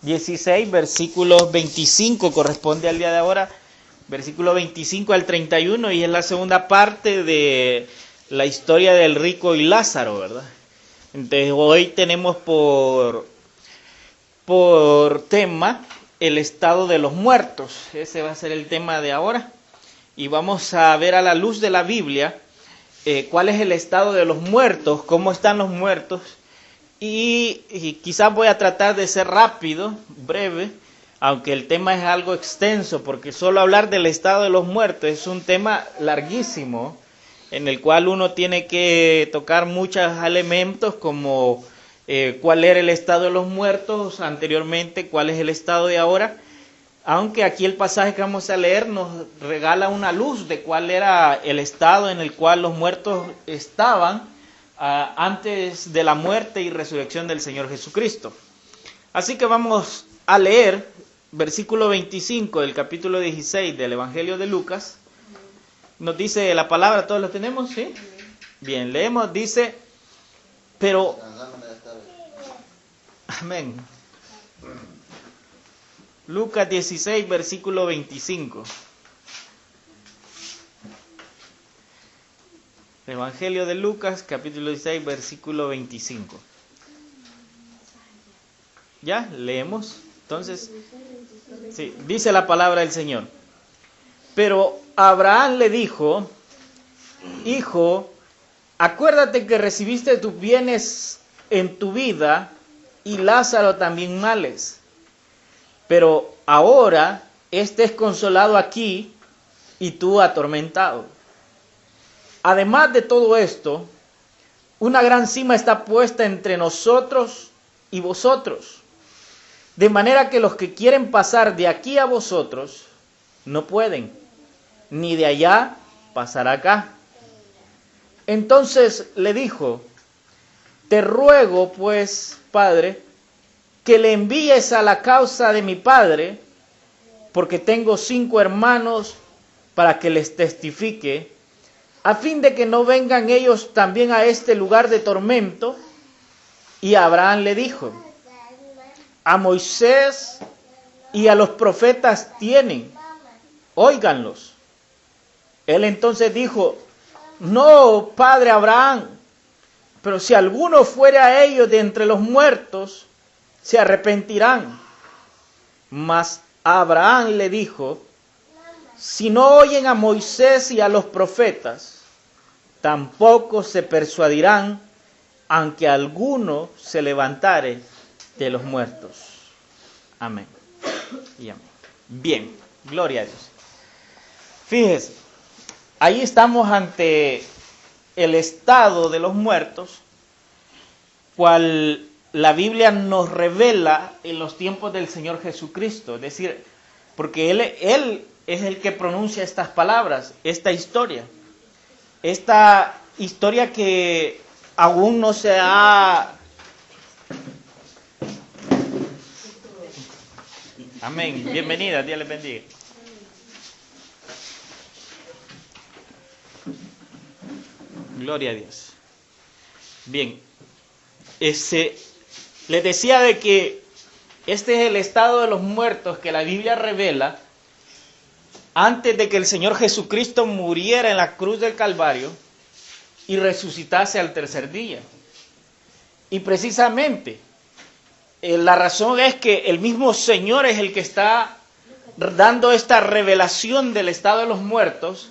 16, versículos 25, corresponde al día de ahora, versículo 25 al 31, y es la segunda parte de la historia del rico y Lázaro, ¿verdad? Entonces hoy tenemos por tema el estado de los muertos. Ese va a ser el tema de ahora. Y vamos a ver a la luz de la Biblia cuál es el estado de los muertos, cómo están los muertos. Y quizás voy a tratar de ser rápido, breve, aunque el tema es algo extenso, porque solo hablar del estado de los muertos es un tema larguísimo, en el cual uno tiene que tocar muchos elementos como cuál era el estado de los muertos anteriormente, cuál es el estado de ahora, aunque aquí el pasaje que vamos a leer nos regala una luz de cuál era el estado en el cual los muertos estaban antes de la muerte y resurrección del Señor Jesucristo. Así que vamos a leer versículo 25 del capítulo 16 del Evangelio de Lucas. Nos dice la palabra, ¿todos lo tenemos? ¿Sí? Bien, leemos, dice, pero... Amén. Lucas 16, versículo 25. Evangelio de Lucas, capítulo 16, versículo 25. ¿Ya? Leemos. Entonces, sí, dice la palabra del Señor. Pero Abraham le dijo, hijo, acuérdate que recibiste tus bienes en tu vida y Lázaro también males. Pero ahora este es consolado aquí y tú atormentado. Además de todo esto, una gran cima está puesta entre nosotros y vosotros, de manera que los que quieren pasar de aquí a vosotros no pueden, ni de allá pasar acá. Entonces le dijo, te ruego pues, Padre, que le envíes a la causa de mi padre, porque tengo 5 hermanos, para que les testifique, a fin de que no vengan ellos también a este lugar de tormento. Y Abraham le dijo, a Moisés y a los profetas tienen, óiganlos. Él entonces dijo, no, padre Abraham, pero si alguno fuere a ellos de entre los muertos, se arrepentirán. Mas Abraham le dijo, si no oyen a Moisés y a los profetas, tampoco se persuadirán, aunque alguno se levantare de los muertos. Amén. Y amén. Bien, gloria a Dios. Fíjese, ahí estamos ante el estado de los muertos, cual la Biblia nos revela en los tiempos del Señor Jesucristo. Es decir, porque Él es el que pronuncia estas palabras, esta historia que aún no se ha... Amén, bienvenida, Dios les bendiga. Gloria a Dios. Bien, les decía de que este es el estado de los muertos que la Biblia revela antes de que el Señor Jesucristo muriera en la cruz del Calvario y resucitase al tercer día. Y precisamente la razón es que el mismo Señor es el que está dando esta revelación del estado de los muertos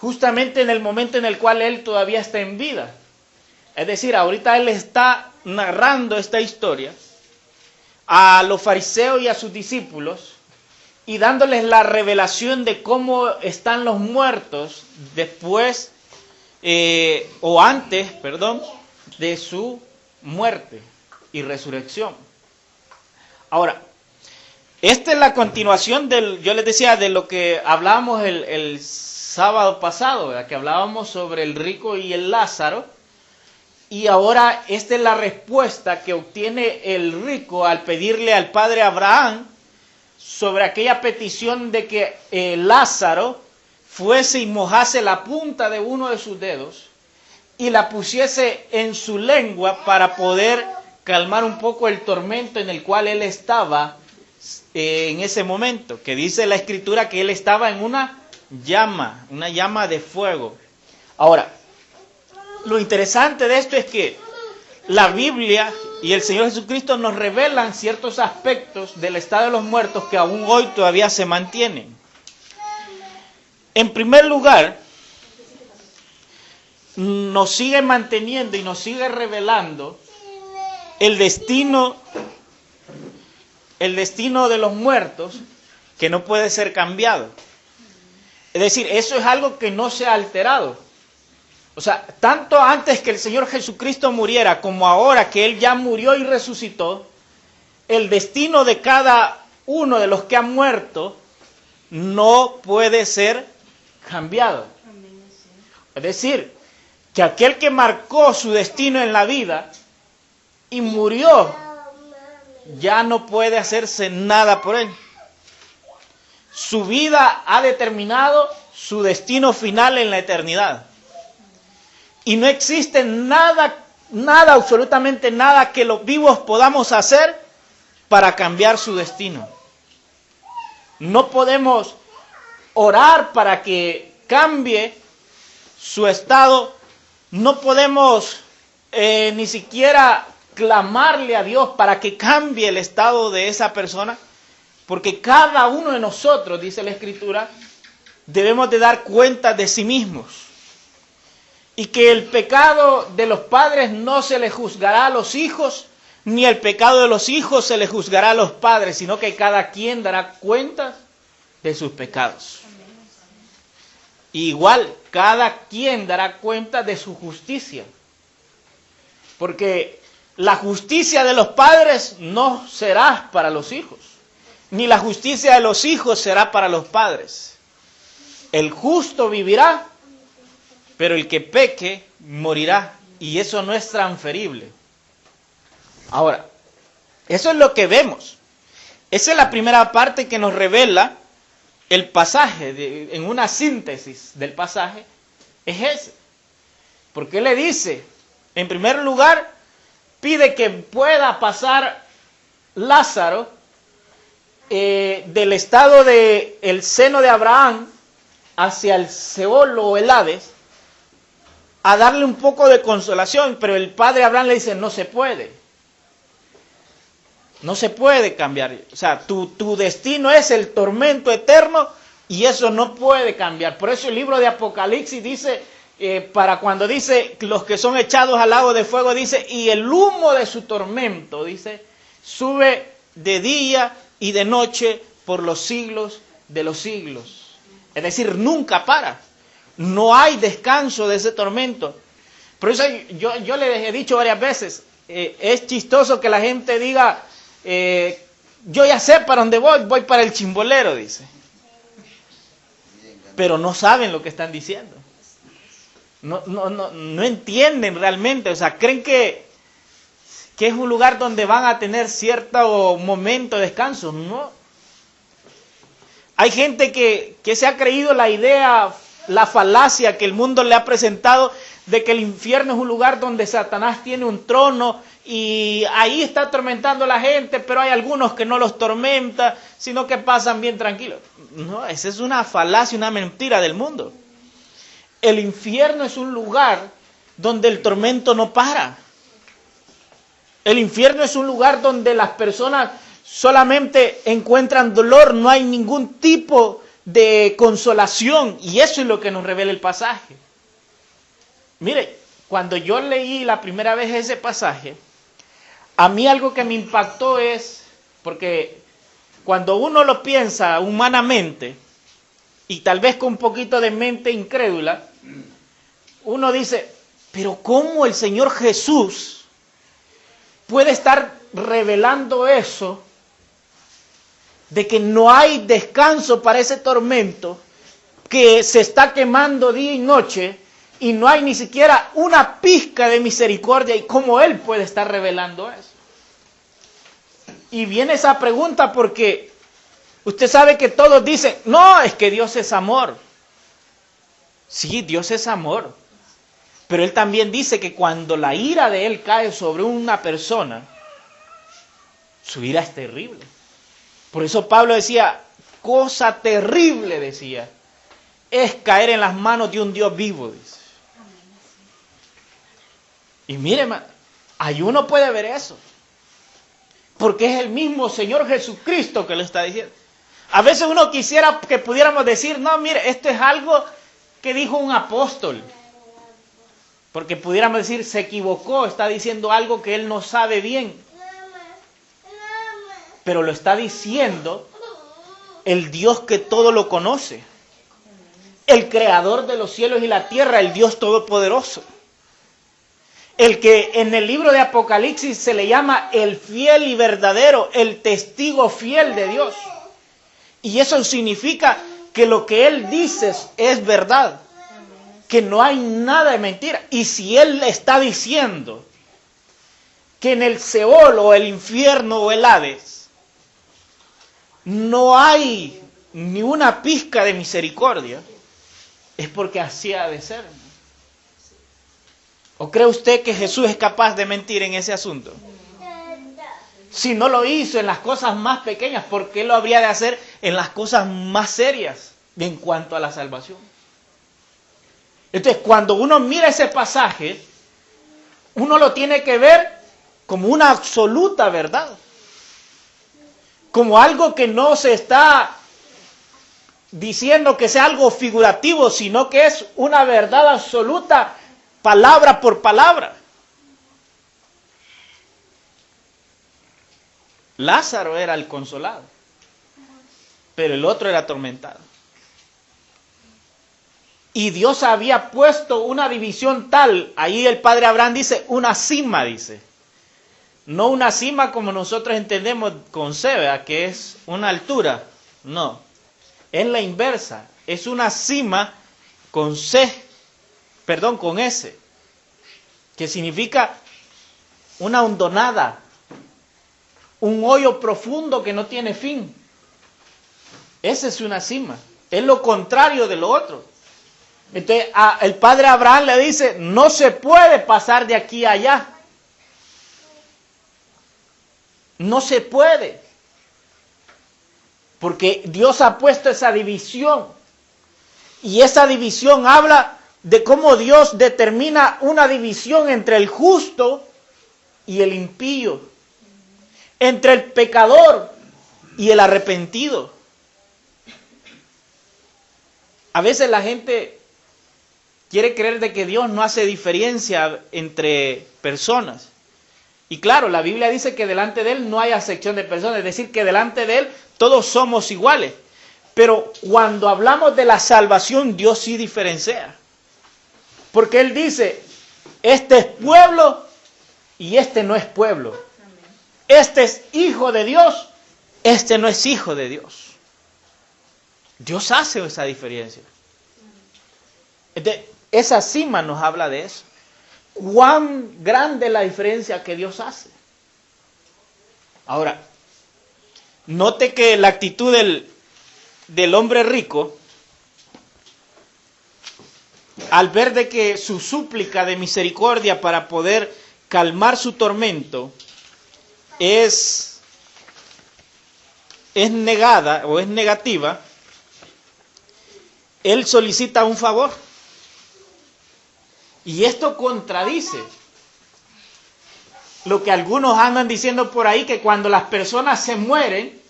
justamente en el momento en el cual Él todavía está en vida. Es decir, ahorita Él está narrando esta historia a los fariseos y a sus discípulos y dándoles la revelación de cómo están los muertos después o antes, de su muerte y resurrección. Ahora, esta es la continuación yo les decía, de lo que hablábamos el sábado pasado, ¿verdad? Que hablábamos sobre el rico y el Lázaro. Y ahora esta es la respuesta que obtiene el rico al pedirle al padre Abraham sobre aquella petición de que Lázaro fuese y mojase la punta de uno de sus dedos y la pusiese en su lengua para poder calmar un poco el tormento en el cual él estaba en ese momento, que dice la Escritura que él estaba en una llama de fuego. Ahora, lo interesante de esto es que la Biblia y el Señor Jesucristo nos revelan ciertos aspectos del estado de los muertos que aún hoy todavía se mantienen. En primer lugar, nos sigue manteniendo y nos sigue revelando el destino de los muertos, que no puede ser cambiado. Es decir, eso es algo que no se ha alterado. O sea, tanto antes que el Señor Jesucristo muriera, como ahora que Él ya murió y resucitó, el destino de cada uno de los que han muerto no puede ser cambiado. Es decir, que aquel que marcó su destino en la vida y murió, ya no puede hacerse nada por él. Su vida ha determinado su destino final en la eternidad. Y no existe nada, absolutamente nada que los vivos podamos hacer para cambiar su destino. No podemos orar para que cambie su estado. No podemos ni siquiera clamarle a Dios para que cambie el estado de esa persona, porque cada uno de nosotros, dice la Escritura, debemos de dar cuenta de sí mismos, y que el pecado de los padres no se le juzgará a los hijos, ni el pecado de los hijos se le juzgará a los padres, sino que cada quien dará cuenta de sus pecados. Igual, cada quien dará cuenta de su justicia, porque la justicia de los padres no será para los hijos, ni la justicia de los hijos será para los padres. El justo vivirá, pero el que peque morirá, y eso no es transferible. Ahora, eso es lo que vemos. Esa es la primera parte que nos revela el pasaje, en una síntesis del pasaje, es ese. Porque le dice, en primer lugar, pide que pueda pasar Lázaro del estado del seno de Abraham hacia el Seol o el Hades, a darle un poco de consolación, pero el padre Abraham le dice, no se puede. No se puede cambiar. O sea, tu destino es el tormento eterno y eso no puede cambiar. Por eso el libro de Apocalipsis dice, para cuando dice los que son echados al lago de fuego, dice, y el humo de su tormento, dice, sube de día y de noche por los siglos de los siglos. Es decir, nunca para. No hay descanso de ese tormento. Por eso yo les he dicho varias veces, es chistoso que la gente diga, yo ya sé para dónde voy para el Chimbolero, dice. Pero no saben lo que están diciendo. No entienden realmente, o sea, creen que es un lugar donde van a tener cierto momento de descanso. No. Hay gente que se ha creído la idea, la falacia que el mundo le ha presentado de que el infierno es un lugar donde Satanás tiene un trono y ahí está atormentando a la gente, pero hay algunos que no los tormenta, sino que pasan bien tranquilos. No, esa es una falacia, una mentira del mundo. El infierno es un lugar donde el tormento no para. El infierno es un lugar donde las personas solamente encuentran dolor, no hay ningún tipo de consolación, y eso es lo que nos revela el pasaje. Mire, cuando yo leí la primera vez ese pasaje, a mí algo que me impactó es, porque cuando uno lo piensa humanamente, y tal vez con un poquito de mente incrédula, uno dice, pero ¿cómo el Señor Jesús puede estar revelando eso, de que no hay descanso para ese tormento, que se está quemando día y noche, y no hay ni siquiera una pizca de misericordia, y cómo Él puede estar revelando eso? Y viene esa pregunta porque usted sabe que todos dicen, no, es que Dios es amor. Sí, Dios es amor. Pero Él también dice que cuando la ira de Él cae sobre una persona, su ira es terrible. Por eso Pablo decía, cosa terrible, decía, es caer en las manos de un Dios vivo, dice. Y mire, ahí uno puede ver eso. Porque es el mismo Señor Jesucristo que lo está diciendo. A veces uno quisiera que pudiéramos decir, no, mire, esto es algo que dijo un apóstol. Porque pudiéramos decir, se equivocó, está diciendo algo que él no sabe bien. Pero lo está diciendo el Dios que todo lo conoce. El creador de los cielos y la tierra, el Dios todopoderoso. El que en el libro de Apocalipsis se le llama el fiel y verdadero, el testigo fiel de Dios. Y eso significa que lo que Él dice es verdad, que no hay nada de mentira. Y si Él está diciendo que en el Seol o el infierno o el Hades no hay ni una pizca de misericordia, es porque así ha de ser. ¿O cree usted que Jesús es capaz de mentir en ese asunto? Si no lo hizo en las cosas más pequeñas, ¿por qué lo habría de hacer en las cosas más serias en cuanto a la salvación? Entonces, cuando uno mira ese pasaje, uno lo tiene que ver como una absoluta verdad. Como algo que no se está diciendo que sea algo figurativo, sino que es una verdad absoluta, palabra por palabra. Lázaro era el consolado, pero el otro era atormentado. Y Dios había puesto una división tal, ahí el padre Abraham dice, una cima, dice. No una cima como nosotros entendemos con C, ¿verdad? Que es una altura. No, es la inversa, es una cima con C. Perdón, con S, que significa una hondonada, un hoyo profundo que no tiene fin. Esa es una cima, es lo contrario de lo otro. Entonces, el padre Abraham le dice, no se puede pasar de aquí a allá. No se puede. Porque Dios ha puesto esa división. Y esa división habla de cómo Dios determina una división entre el justo y el impío, entre el pecador y el arrepentido. A veces la gente quiere creer de que Dios no hace diferencia entre personas. Y claro, la Biblia dice que delante de Él no hay acepción de personas, es decir, que delante de Él todos somos iguales. Pero cuando hablamos de la salvación, Dios sí diferencia. Porque Él dice, este es pueblo y este no es pueblo. Este es hijo de Dios, este no es hijo de Dios. Dios hace esa diferencia. Entonces, esa cima nos habla de eso. Cuán grande es la diferencia que Dios hace. Ahora, note que la actitud del hombre rico, al ver de que su súplica de misericordia para poder calmar su tormento es negada o es negativa, él solicita un favor. Y esto contradice lo que algunos andan diciendo por ahí, que cuando las personas se mueren,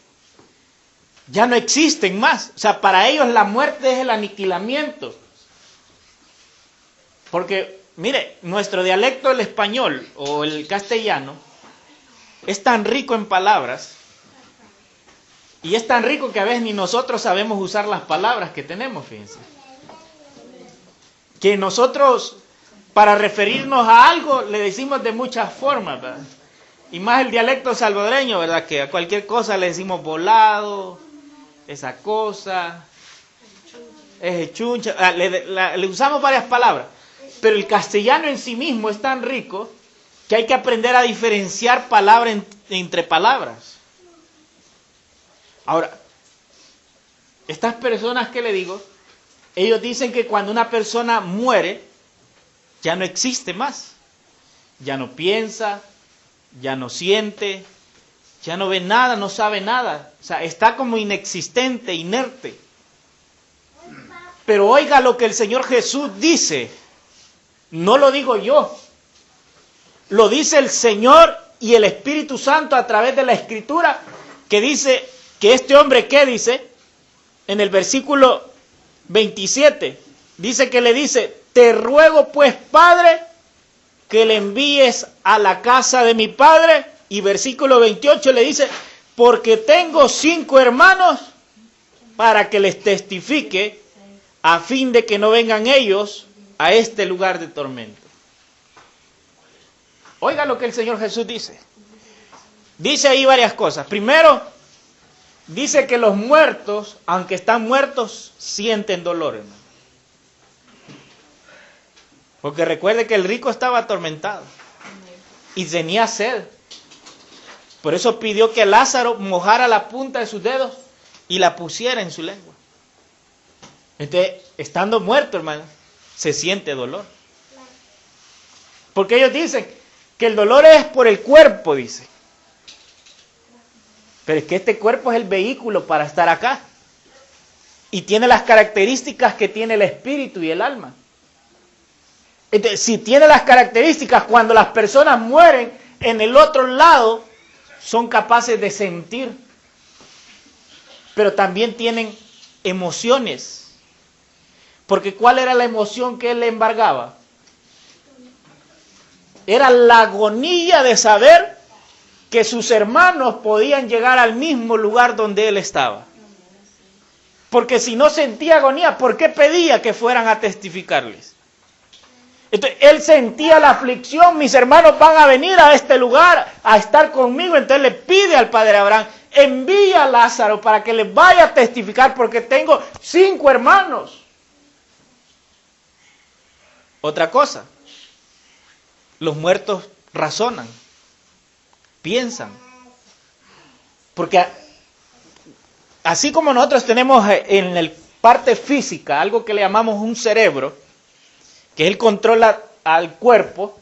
ya no existen más. O sea, para ellos la muerte es el aniquilamiento. Porque, mire, nuestro dialecto, el español o el castellano, es tan rico en palabras, y es tan rico que a veces ni nosotros sabemos usar las palabras que tenemos, fíjense. Que nosotros, para referirnos a algo, le decimos de muchas formas, ¿verdad? Y más el dialecto salvadoreño, ¿verdad? Que a cualquier cosa le decimos volado, esa cosa, es chuncha, le usamos varias palabras. Pero el castellano en sí mismo es tan rico que hay que aprender a diferenciar palabra entre palabras. Ahora, estas personas que le digo, ellos dicen que cuando una persona muere, ya no existe más. Ya no piensa, ya no siente, Ya no ve nada, no sabe nada. O sea, está como inexistente, inerte. Pero oiga lo que el Señor Jesús dice. No lo digo yo. Lo dice el Señor y el Espíritu Santo a través de la Escritura, que dice que este hombre, ¿qué dice? En el versículo 27, dice que le dice, te ruego pues, Padre, que le envíes a la casa de mi padre. Y versículo 28 le dice, porque tengo 5 hermanos, para que les testifique, a fin de que no vengan ellos a este lugar de tormento. Oiga lo que el Señor Jesús dice. Dice ahí varias cosas. Primero, dice que los muertos, aunque están muertos, sienten dolor, hermano. Porque recuerde que el rico estaba atormentado y tenía sed. Por eso pidió que Lázaro mojara la punta de sus dedos y la pusiera en su lengua. Entonces, estando muerto, hermano, se siente dolor. Porque ellos dicen que el dolor es por el cuerpo, dice. Pero es que este cuerpo es el vehículo para estar acá. Y tiene las características que tiene el espíritu y el alma. Entonces, si tiene las características, cuando las personas mueren en el otro lado, son capaces de sentir. Pero también tienen emociones. Porque ¿cuál era la emoción que él le embargaba? Era la agonía de saber que sus hermanos podían llegar al mismo lugar donde él estaba. Porque si no sentía agonía, ¿por qué pedía que fueran a testificarles? Entonces, él sentía la aflicción, mis hermanos van a venir a este lugar a estar conmigo. Entonces le pide al padre Abraham, envía a Lázaro para que les vaya a testificar porque tengo 5 hermanos. Otra cosa, los muertos razonan, piensan. Porque así como nosotros tenemos en la parte física algo que le llamamos un cerebro, que él controla al cuerpo,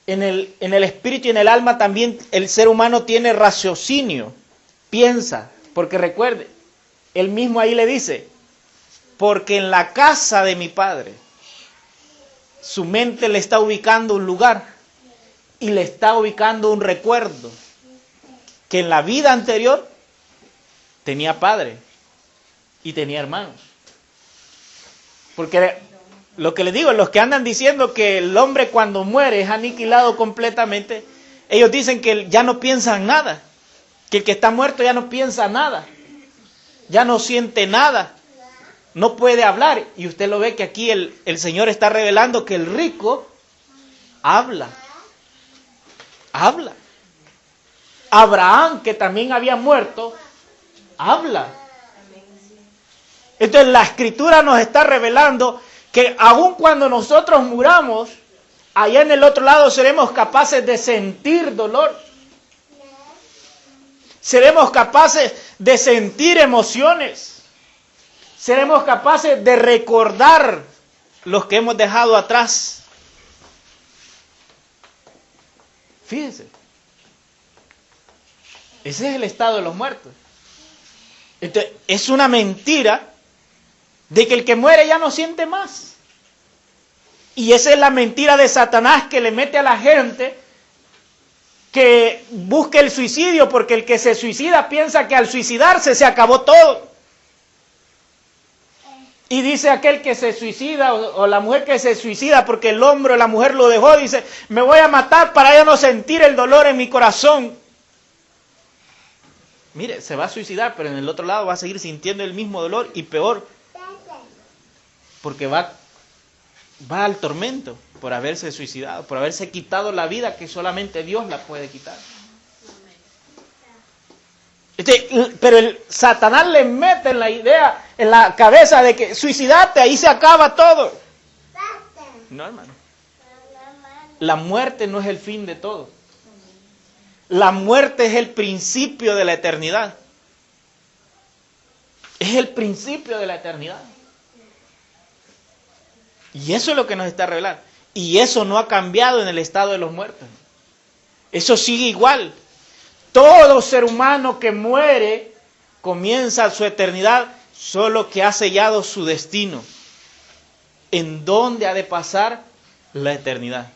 en el espíritu y en el alma también el ser humano tiene raciocinio, piensa, porque recuerde, él mismo ahí le dice, porque en la casa de mi padre, su mente le está ubicando un lugar y le está ubicando un recuerdo, que en la vida anterior tenía padre y tenía hermanos. Porque lo que les digo, los que andan diciendo que el hombre cuando muere es aniquilado completamente, ellos dicen que ya no piensan nada, que el que está muerto ya no piensa nada, ya no siente nada, no puede hablar. Y usted lo ve que aquí el Señor está revelando que el rico habla. Abraham, que también había muerto, habla. Entonces la Escritura nos está revelando que aun cuando nosotros muramos, allá en el otro lado seremos capaces de sentir dolor. Seremos capaces de sentir emociones. Seremos capaces de recordar los que hemos dejado atrás. Fíjense. Ese es el estado de los muertos. Entonces, es una mentira de que el que muere ya no siente más. Y esa es la mentira de Satanás que le mete a la gente que busque el suicidio, porque el que se suicida piensa que al suicidarse se acabó todo. Y dice aquel que se suicida o la mujer que se suicida porque el hombre o la mujer lo dejó, dice, me voy a matar para ya no sentir el dolor en mi corazón. Mire, se va a suicidar, pero en el otro lado va a seguir sintiendo el mismo dolor y peor. Porque va al tormento por haberse suicidado, por haberse quitado la vida que solamente Dios la puede quitar. Pero Satanás le mete en la idea, en la cabeza de que suicidate, ahí se acaba todo. No, hermano. La muerte no es el fin de todo. La muerte es el principio de la eternidad. Es el principio de la eternidad. Y eso es lo que nos está revelando. Y eso no ha cambiado en el estado de los muertos. Eso sigue igual. Todo ser humano que muere comienza su eternidad, solo que ha sellado su destino. ¿En dónde ha de pasar la eternidad?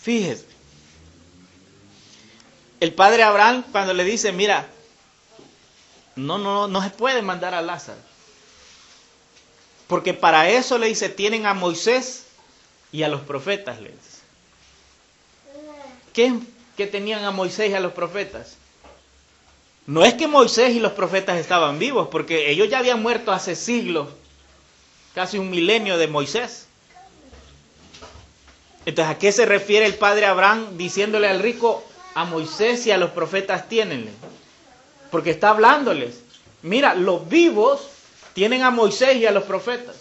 Fíjese, el padre Abraham cuando le dice, mira, no se puede mandar a Lázaro. Porque para eso le dice, tienen a Moisés y a los profetas, le dice. ¿Qué tenían a Moisés y a los profetas? No es que Moisés y los profetas estaban vivos, porque ellos ya habían muerto hace siglos, casi un milenio de Moisés. Entonces, ¿a qué se refiere el padre Abraham diciéndole al rico, a Moisés y a los profetas tiénenle? Porque está hablándoles, mira, los vivos tienen a Moisés y a los profetas.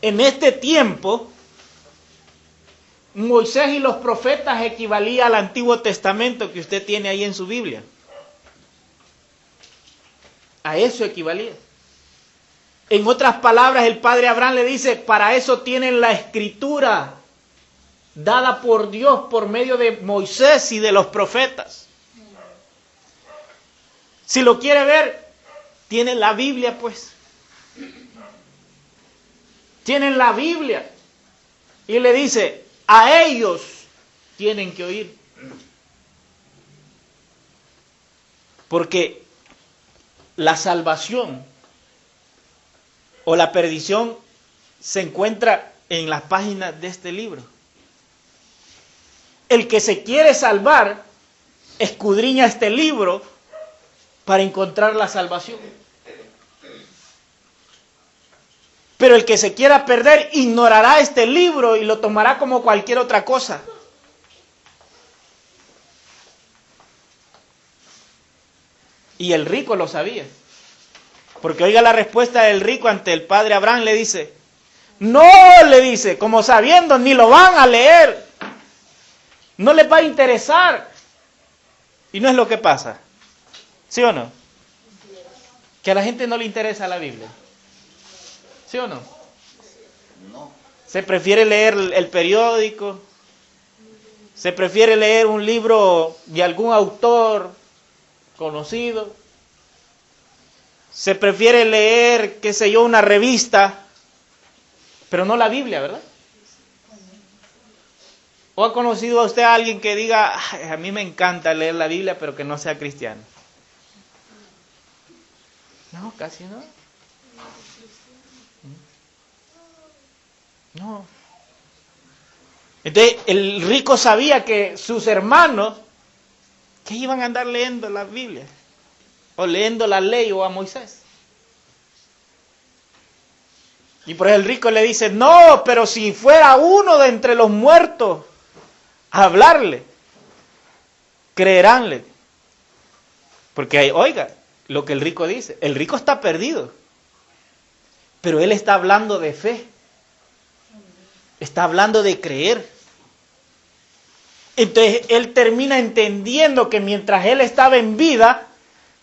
En este tiempo, Moisés y los profetas equivalía al Antiguo Testamento que usted tiene ahí en su Biblia. A eso equivalía. En otras palabras, el padre Abraham le dice, para eso tienen la Escritura dada por Dios por medio de Moisés y de los profetas. Si lo quiere ver, tienen la Biblia, pues. Tienen la Biblia. Y le dice, a ellos tienen que oír. Porque la salvación o la perdición se encuentra en las páginas de este libro. El que se quiere salvar, escudriña este libro para encontrar la salvación. Pero el que se quiera perder, ignorará este libro y lo tomará como cualquier otra cosa. Y el rico lo sabía. Porque oiga la respuesta del rico ante el padre Abraham, le dice, no, le dice, como sabiendo, ni lo van a leer. No les va a interesar. Y no es lo que pasa. ¿Sí o no? Que a la gente no le interesa la Biblia. ¿Sí o no? No. Se prefiere leer el periódico. Se prefiere leer un libro de algún autor conocido. Se prefiere leer, qué sé yo, una revista, pero no la Biblia, ¿verdad? ¿O ha conocido a usted a alguien que diga, a mí me encanta leer la Biblia, pero que no sea cristiano? No, casi no. No. Entonces, el rico sabía que sus hermanos, que iban a andar leyendo la Biblia, o leyendo la ley o a Moisés. Y por eso el rico le dice, no, pero si fuera uno de entre los muertos a hablarle, creeránle. Porque, oiga, lo que el rico dice, el rico está perdido, pero él está hablando de fe, está hablando de creer. Entonces, él termina entendiendo que mientras él estaba en vida,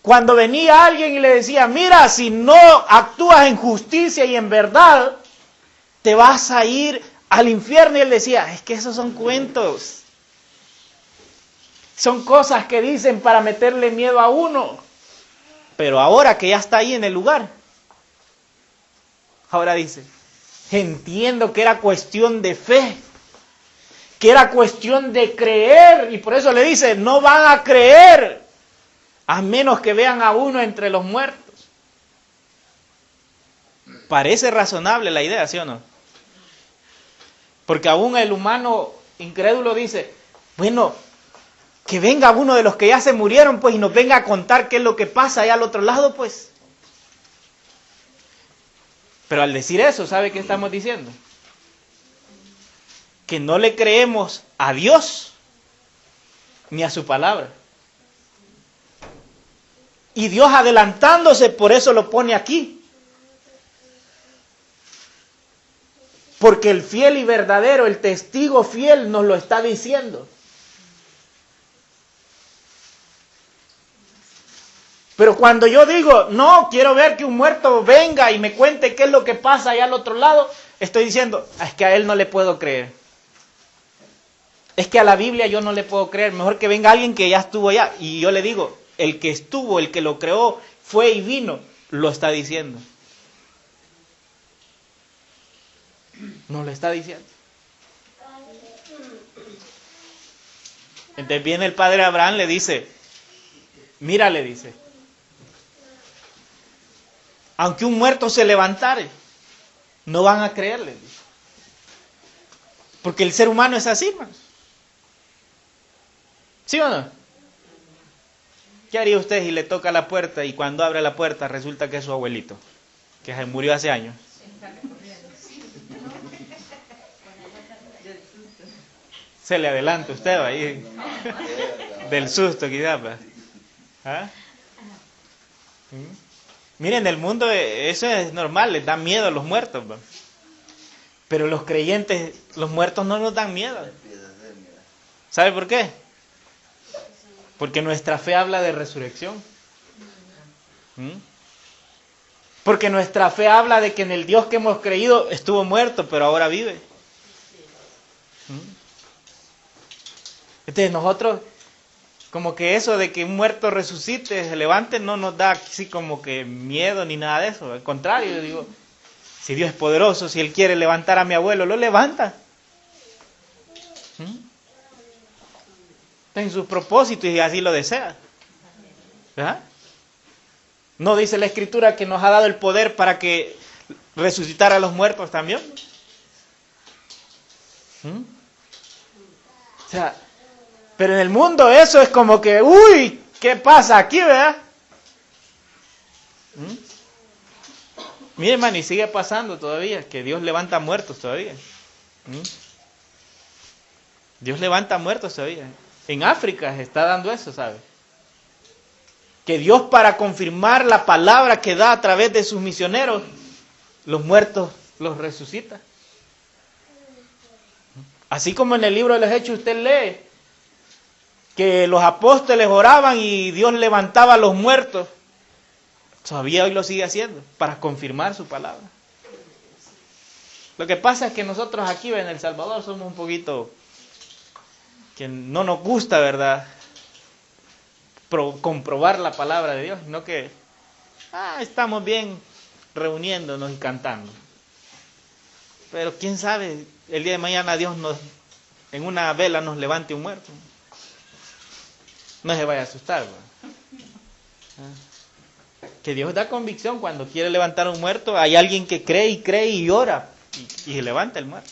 cuando venía alguien y le decía, mira, si no actúas en justicia y en verdad, te vas a ir al infierno. Y él decía, es que esos son cuentos. Son cosas que dicen para meterle miedo a uno. Pero ahora que ya está ahí en el lugar, ahora dice, entiendo que era cuestión de fe, que era cuestión de creer. Y por eso le dice, no van a creer a menos que vean a uno entre los muertos. Parece razonable la idea, ¿sí o no? Porque aún el humano incrédulo dice, bueno, que venga uno de los que ya se murieron, pues, y nos venga a contar qué es lo que pasa allá al otro lado, pues. Pero al decir eso, ¿sabe qué estamos diciendo? Que no le creemos a Dios ni a su palabra. Y Dios adelantándose, por eso lo pone aquí. Porque el fiel y verdadero, el testigo fiel nos lo está diciendo. Pero cuando yo digo, no, quiero ver que un muerto venga y me cuente qué es lo que pasa allá al otro lado, estoy diciendo, es que a él no le puedo creer. es que a la Biblia yo no le puedo creer, mejor que venga alguien que ya estuvo allá. Y yo le digo, el que estuvo, el que lo creó, fue y vino, lo está diciendo. No lo está diciendo. Entonces viene el padre Abraham, le dice, mira, le dice, aunque un muerto se levantare, no van a creerle. Dice. Porque el ser humano es así, hermanos. ¿Sí o no? ¿Qué haría usted si le toca la puerta y cuando abre la puerta resulta que es su abuelito, que se murió hace años? Se le adelanta usted ahí. Del susto quizás. ¿Ah? Miren, en el mundo eso es normal, les da miedo a los muertos. ¿Va? Pero los creyentes, los muertos no nos dan miedo. ¿Sabe por qué? Porque nuestra fe habla de resurrección. Porque nuestra fe habla de que en el Dios que hemos creído estuvo muerto, pero ahora vive. Entonces nosotros, como que eso de que un muerto resucite, se levante, no nos da así como que miedo ni nada de eso. Al contrario, yo digo, si Dios es poderoso, si Él quiere levantar a mi abuelo, lo levanta. Está en sus propósitos y así lo desea. ¿Verdad? ¿No dice la Escritura que nos ha dado el poder para que resucitar a los muertos también? O sea, pero en el mundo eso es como que, uy, ¿qué pasa aquí, verdad? Mire, hermano, y sigue pasando todavía, que Dios levanta muertos todavía. Dios levanta muertos todavía. En África se está dando eso, ¿sabe? Que Dios, para confirmar la palabra que da a través de sus misioneros, los muertos los resucita. Así como en el libro de los Hechos usted lee que los apóstoles oraban y Dios levantaba a los muertos, todavía hoy lo sigue haciendo para confirmar su palabra. Lo que pasa es que nosotros aquí en El Salvador somos un poquito que no nos gusta, ¿verdad?, comprobar la palabra de Dios, sino que estamos bien reuniéndonos y cantando. Pero quién sabe, el día de mañana Dios en una vela nos levante un muerto. No se vaya a asustar, ¿verdad? Que Dios da convicción cuando quiere levantar un muerto. Hay alguien que cree y ora y se levanta el muerto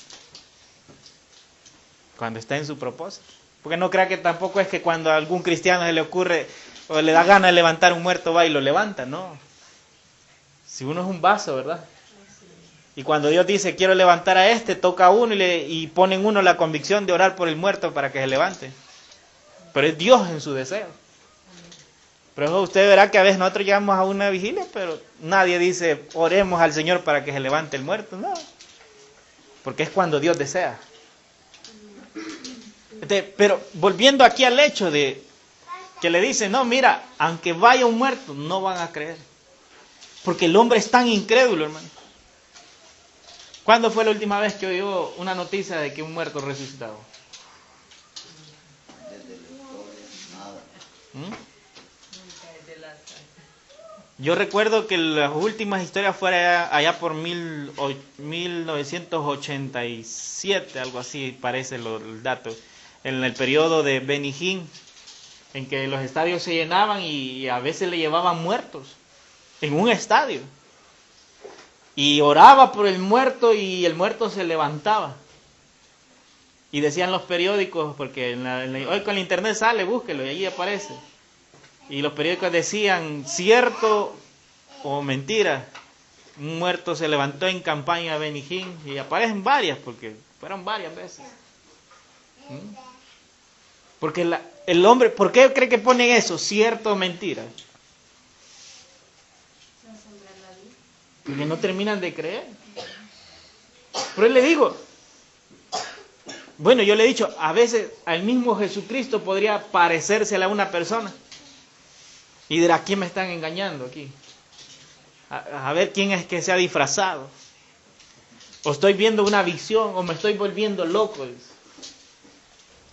cuando está en su propósito. Porque no crea que tampoco es que cuando a algún cristiano se le ocurre o le da gana de levantar un muerto va y lo levanta, no. Si uno es un vaso, ¿verdad? Y cuando Dios dice quiero levantar a este, toca a uno y pone en uno la convicción de orar por el muerto para que se levante. Pero es Dios en su deseo. Pero usted verá que a veces nosotros llegamos a una vigilia, pero nadie dice oremos al Señor para que se levante el muerto, no. Porque es cuando Dios desea. Pero volviendo aquí al hecho de que le dice, no, mira, aunque vaya un muerto, no van a creer. Porque el hombre es tan incrédulo, hermano. ¿Cuándo fue la última vez que oyó una noticia de que un muerto resucitado? Yo recuerdo que las últimas historias fueron allá por 1987, algo así parece el dato, en el periodo de Benny Hinn, en que los estadios se llenaban y a veces le llevaban muertos en un estadio. Y oraba por el muerto y el muerto se levantaba. Y decían los periódicos, porque hoy con el internet sale, búsquelo y allí aparece. Y los periódicos decían, cierto o mentira, un muerto se levantó en campaña Benny Hinn, y aparecen varias, porque fueron varias veces. Porque el hombre, ¿por qué cree que ponen eso? Cierto o mentira. Porque no terminan de creer. Pero él le digo, bueno, yo le he dicho, a veces al mismo Jesucristo podría parecérsele a una persona. Y dirá, ¿quién me están engañando aquí? A ver quién es que se ha disfrazado. O estoy viendo una visión, o me estoy volviendo loco.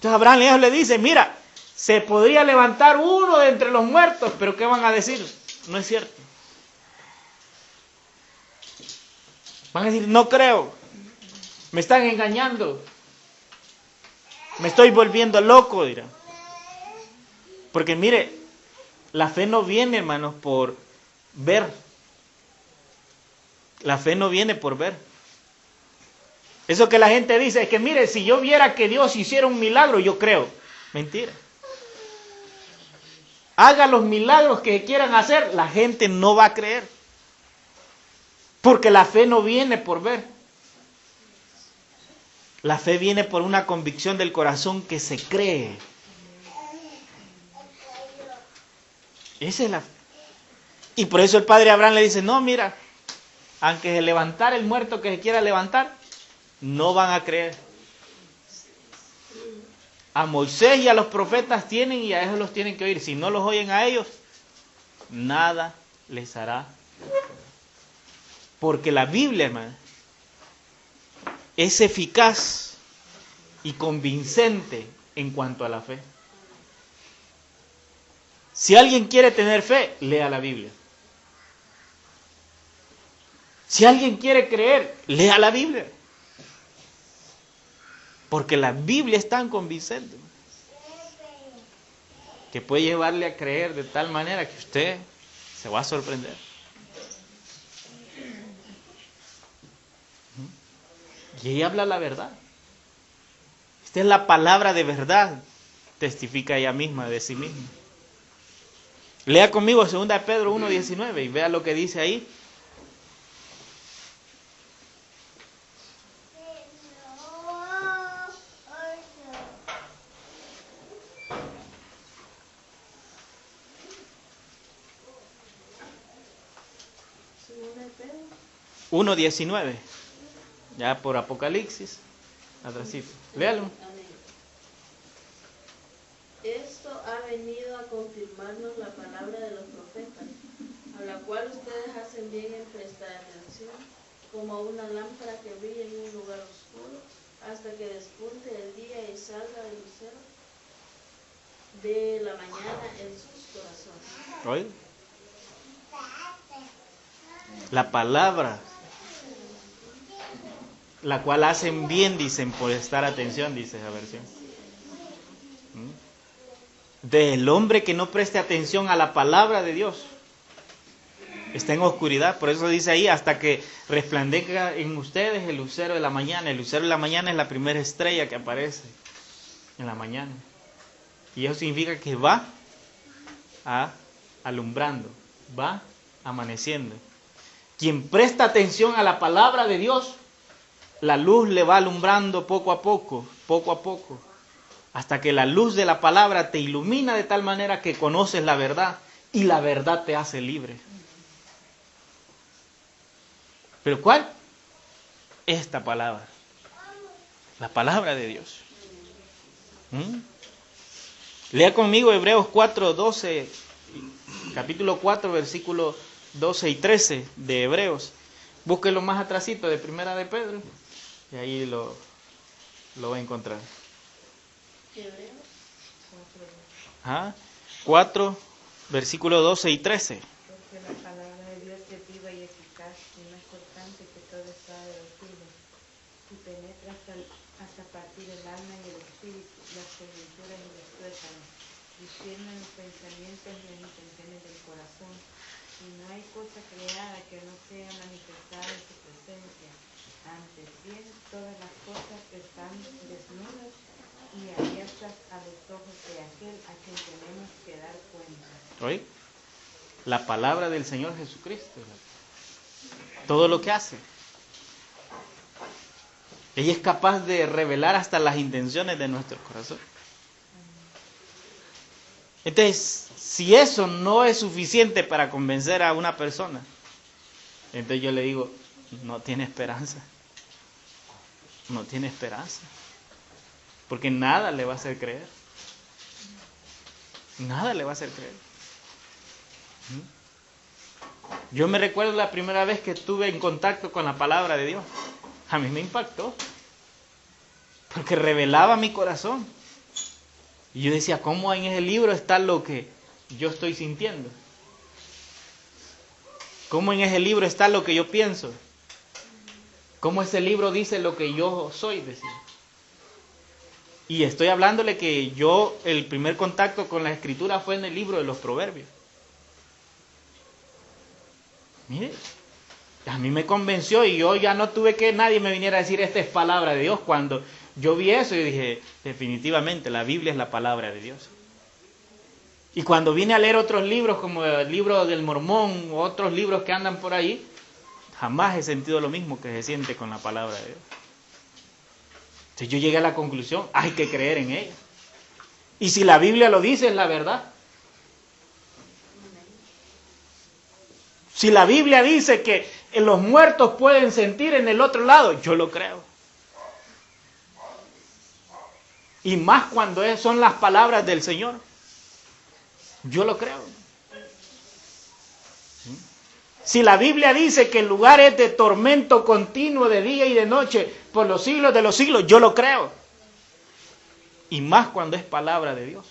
Entonces Abraham Dios le dice, mira, se podría levantar uno de entre los muertos, pero ¿qué van a decir? No es cierto. Van a decir, no creo, me están engañando, me estoy volviendo loco, dirán. Porque mire, la fe no viene, hermanos, por ver. La fe no viene por ver. Eso que la gente dice es que, mire, si yo viera que Dios hiciera un milagro, yo creo. Mentira. Haga los milagros que quieran hacer, la gente no va a creer. Porque la fe no viene por ver. La fe viene por una convicción del corazón que se cree. Esa es la fe. Y por eso el padre Abraham le dice, no, mira, aunque se levantara el muerto que se quiera levantar, no van a creer. A Moisés y a los profetas tienen y a ellos los tienen que oír. Si no los oyen a ellos, nada les hará. Porque la Biblia, hermano, es eficaz y convincente en cuanto a la fe. Si alguien quiere tener fe, lea la Biblia. Si alguien quiere creer, lea la Biblia. Porque la Biblia es tan convincente que puede llevarle a creer de tal manera que usted se va a sorprender. Y ella habla la verdad. Esta es la palabra de verdad. Testifica ella misma de sí misma. Lea conmigo 2 de Pedro 1:19 y vea lo que dice ahí. Pedro 1:19. Ya por Apocalipsis. Atrásito. Léalo. Amén. Esto ha venido a confirmarnos la palabra de los profetas, a la cual ustedes hacen bien en prestar atención, como a una lámpara que brilla en un lugar oscuro, hasta que despunte el día y salga el lucero de la mañana en sus corazones. ¿Oye? La palabra, la cual hacen bien, dicen, por prestar atención, dice esa versión. Del hombre que no preste atención a la palabra de Dios está en oscuridad. Por eso dice ahí, hasta que resplandezca en ustedes el lucero de la mañana. El lucero de la mañana es la primera estrella que aparece en la mañana. Y eso significa que va alumbrando, va amaneciendo. Quien presta atención a la palabra de Dios, la luz le va alumbrando poco a poco, hasta que la luz de la palabra te ilumina de tal manera que conoces la verdad y la verdad te hace libre. ¿Pero cuál? Esta palabra, la palabra de Dios. Lea conmigo Hebreos 4:12, capítulo 4, versículo 12 y 13 de Hebreos. Búsquelo más atrásito de Primera de Pedro y ahí lo va a encontrar. Hebreos 4, versículo 12 y 13. Porque la palabra de Dios es viva y eficaz y más cortante que toda espada de dos filos, y penetra hasta partir el alma y el espíritu, las coyunturas y los tuétanos, discierne los pensamientos y las intenciones del corazón. Y no hay cosa creada que no sea manifestada en su presencia. Antes bien, todas las cosas están desnudas y abiertas a los ojos de aquel a quien tenemos que dar cuenta. ¿Oí? La palabra del Señor Jesucristo. Todo lo que hace. Ella es capaz de revelar hasta las intenciones de nuestro corazón. Entonces, si eso no es suficiente para convencer a una persona, entonces yo le digo, no tiene esperanza. No tiene esperanza. Porque nada le va a hacer creer. Nada le va a hacer creer. Yo me recuerdo la primera vez que estuve en contacto con la palabra de Dios. A mí me impactó. Porque revelaba mi corazón. Y yo decía, ¿cómo en ese libro está lo que yo estoy sintiendo? ¿Cómo en ese libro está lo que yo pienso? ¿Cómo ese libro dice lo que yo soy? Decía. Y estoy hablándole que yo, el primer contacto con la escritura fue en el libro de los Proverbios. Mire, a mí me convenció y yo ya no tuve que nadie me viniera a decir esta es palabra de Dios. Cuando yo vi eso, yo dije, definitivamente la Biblia es la palabra de Dios. Y cuando vine a leer otros libros, como el libro del Mormón, o otros libros que andan por ahí, jamás he sentido lo mismo que se siente con la palabra de Dios. Entonces yo llegué a la conclusión, hay que creer en ella. Y si la Biblia lo dice, es la verdad. Si la Biblia dice que los muertos pueden sentir en el otro lado, yo lo creo. Y más cuando son las palabras del Señor. Yo lo creo. Si la Biblia dice que el lugar es de tormento continuo de día y de noche por los siglos de los siglos, yo lo creo. Y más cuando es palabra de Dios.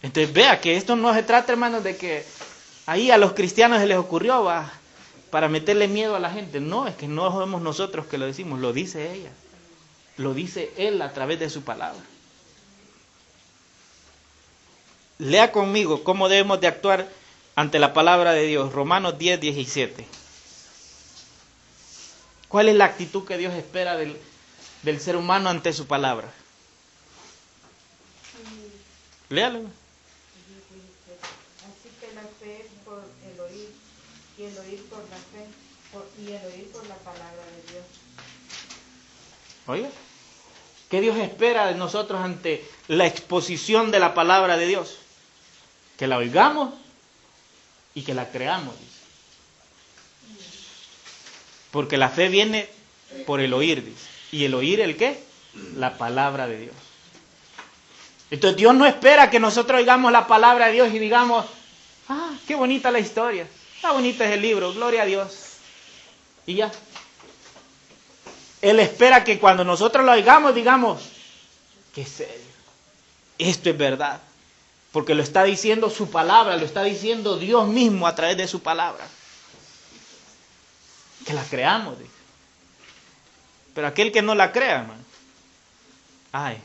Entonces vea que esto no se trata, hermanos, de que ahí a los cristianos se les ocurrió para meterle miedo a la gente. No, es que no somos nosotros que lo decimos, lo dice ella. Lo dice Él a través de su palabra. Lea conmigo cómo debemos de actuar ante la palabra de Dios. Romanos 10, 17. ¿Cuál es la actitud que Dios espera del ser humano ante su palabra? Léalo. Así que la fe es por el oír, y el oír por la fe, y el oír por la palabra de Dios. Oiga, ¿qué Dios espera de nosotros ante la exposición de la palabra de Dios? Que la oigamos y que la creamos. Dice. Porque la fe viene por el oír, dice. ¿Y el oír el qué? La palabra de Dios. Entonces Dios no espera que nosotros oigamos la palabra de Dios y digamos, ah, qué bonita la historia, qué bonito es el libro, gloria a Dios. Y ya. Él espera que cuando nosotros lo oigamos digamos, qué serio, esto es verdad. Porque lo está diciendo su palabra, lo está diciendo Dios mismo a través de su palabra. Que la creamos, dice. Pero aquel que no la crea, hermano, ay,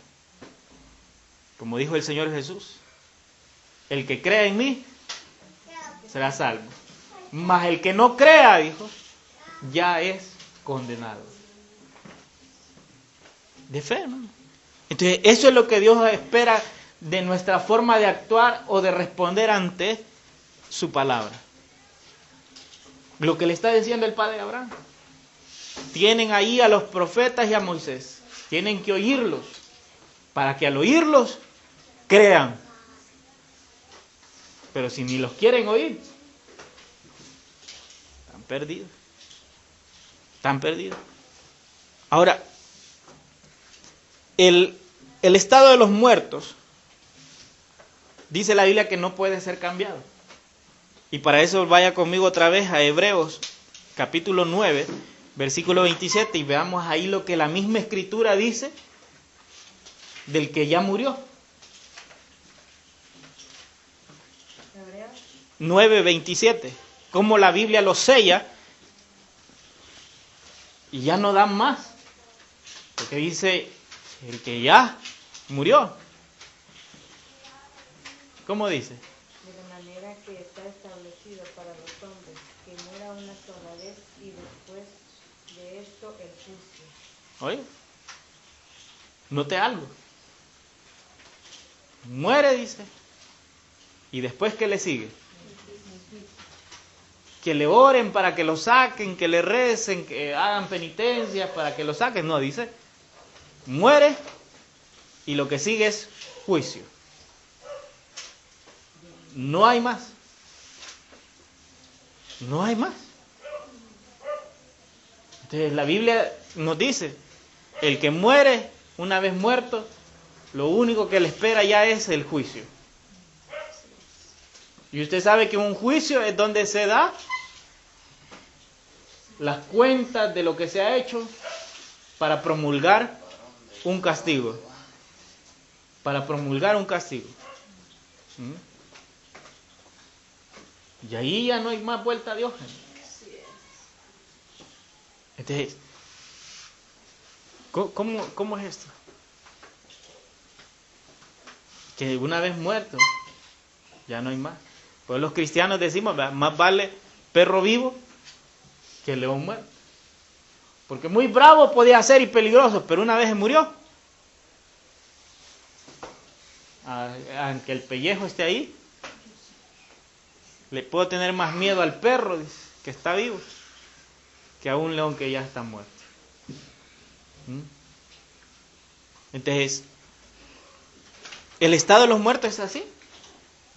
como dijo el Señor Jesús, el que crea en mí será salvo. Mas el que no crea, dijo, ya es condenado. De fe, hermano. Entonces, eso es lo que Dios espera de nuestra forma de actuar o de responder ante su palabra. Lo que le está diciendo el padre Abraham. Tienen ahí a los profetas y a Moisés. Tienen que oírlos. Para que al oírlos crean. Pero si ni los quieren oír, están perdidos. Están perdidos. Ahora, el estado de los muertos, dice la Biblia que no puede ser cambiado. Y para eso vaya conmigo otra vez a Hebreos, capítulo 9, versículo 27, y veamos ahí lo que la misma Escritura dice del que ya murió. Hebreos 9, 27. Cómo la Biblia lo sella y ya no dan más. Porque dice, el que ya murió. ¿Cómo dice? de la manera que está establecido para los hombres, que muera una sola vez y después de esto el juicio. Oye, note algo. Muere, dice. Y después, ¿qué le sigue? Que le oren para que lo saquen, que le recen, que hagan penitencias para que lo saquen. No, dice, muere y lo que sigue es juicio. No hay más. No hay más. Entonces la Biblia nos dice, el que muere, una vez muerto, lo único que le espera ya es el juicio. Y usted sabe que un juicio es donde se da las cuentas de lo que se ha hecho para promulgar un castigo. Para promulgar un castigo. Y ahí ya no hay más vuelta a Dios. Entonces, ¿cómo es esto? Que una vez muerto, ya no hay más. Pues los cristianos decimos, más vale perro vivo que león muerto. Porque muy bravo podía ser y peligroso, pero una vez se murió. Aunque el pellejo esté ahí, le puedo tener más miedo al perro que está vivo que a un león que ya está muerto. Entonces, el estado de los muertos es así.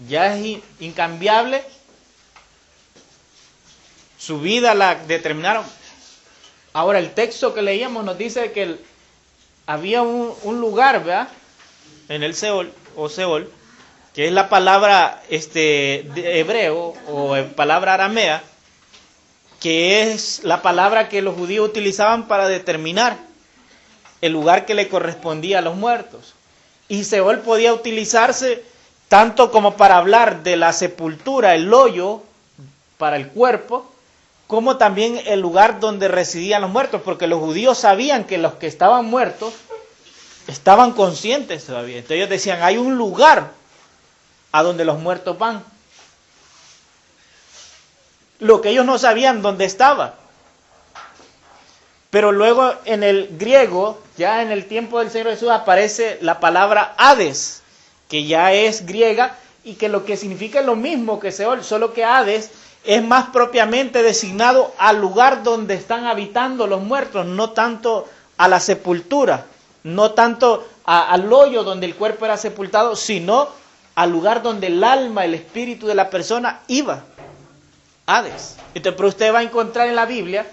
Ya es incambiable. Su vida la determinaron. Ahora, el texto que leíamos nos dice que había un lugar, ¿verdad? En el Seol, o Seol, que es la palabra de hebreo, o palabra aramea, que es la palabra que los judíos utilizaban para determinar el lugar que le correspondía a los muertos. Y Seol podía utilizarse tanto como para hablar de la sepultura, el hoyo para el cuerpo, como también el lugar donde residían los muertos, porque los judíos sabían que los que estaban muertos estaban conscientes todavía. Entonces ellos decían, hay un lugar a donde los muertos van. Lo que ellos no sabían dónde estaba. Pero luego en el griego, ya en el tiempo del Señor Jesús, aparece la palabra Hades, que ya es griega y que lo que significa es lo mismo que Seol, solo que Hades es más propiamente designado al lugar donde están habitando los muertos, no tanto a la sepultura, no tanto al hoyo donde el cuerpo era sepultado, sino al lugar donde el alma, el espíritu de la persona iba. Hades. Entonces, pero usted va a encontrar en la Biblia,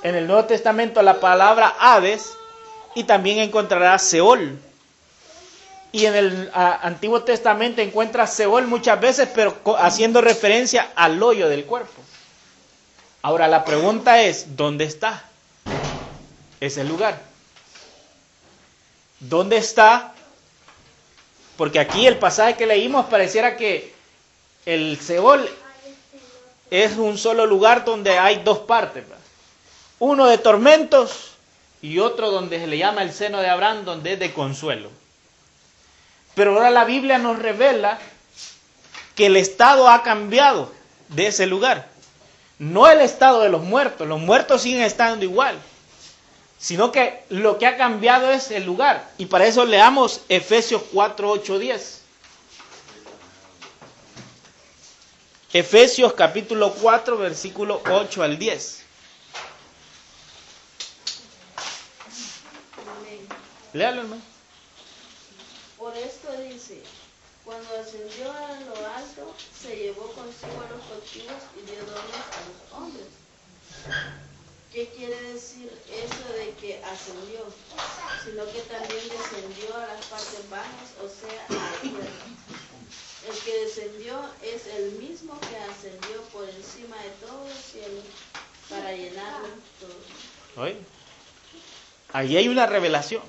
en el Nuevo Testamento, la palabra Hades, y también encontrará Seol. Y en el Antiguo Testamento encuentra Seol muchas veces, pero haciendo referencia al hoyo del cuerpo. Ahora la pregunta es, ¿dónde está ese lugar? ¿Dónde está? Porque aquí el pasaje que leímos pareciera que el Seol es un solo lugar donde hay dos partes, ¿verdad? Uno de tormentos y otro donde se le llama el seno de Abraham, donde es de consuelo. Pero ahora la Biblia nos revela que el estado ha cambiado de ese lugar. No el estado de los muertos siguen estando igual, sino que lo que ha cambiado es el lugar. Y para eso leamos Efesios 4, 8, 10. Efesios capítulo 4, versículo 8 al 10. Léalo, hermano. Por esto dice, cuando ascendió a lo alto, se llevó consigo a los cautivos y dio dones a los hombres. ¿Qué quiere decir eso de que ascendió? Sino que también descendió a las partes bajas, o sea, a la tierra. El que descendió es el mismo que ascendió por encima de todos los cielos para llenarlo todo. Oye, ahí hay una revelación.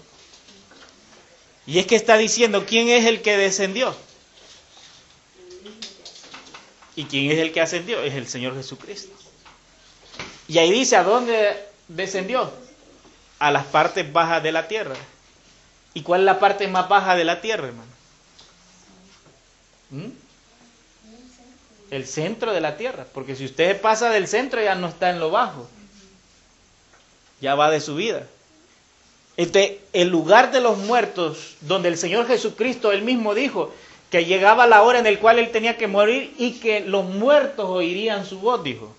Y es que está diciendo quién es el que descendió. ¿Y quién es el que ascendió? Es el Señor Jesucristo. Y ahí dice, ¿a dónde descendió? A las partes bajas de la tierra. ¿Y cuál es la parte más baja de la tierra, hermano? El centro de la tierra. Porque si usted pasa del centro ya no está en lo bajo. Ya va de subida. El lugar de los muertos, donde el Señor Jesucristo él mismo dijo que llegaba la hora en la cual él tenía que morir y que los muertos oirían su voz, dijo.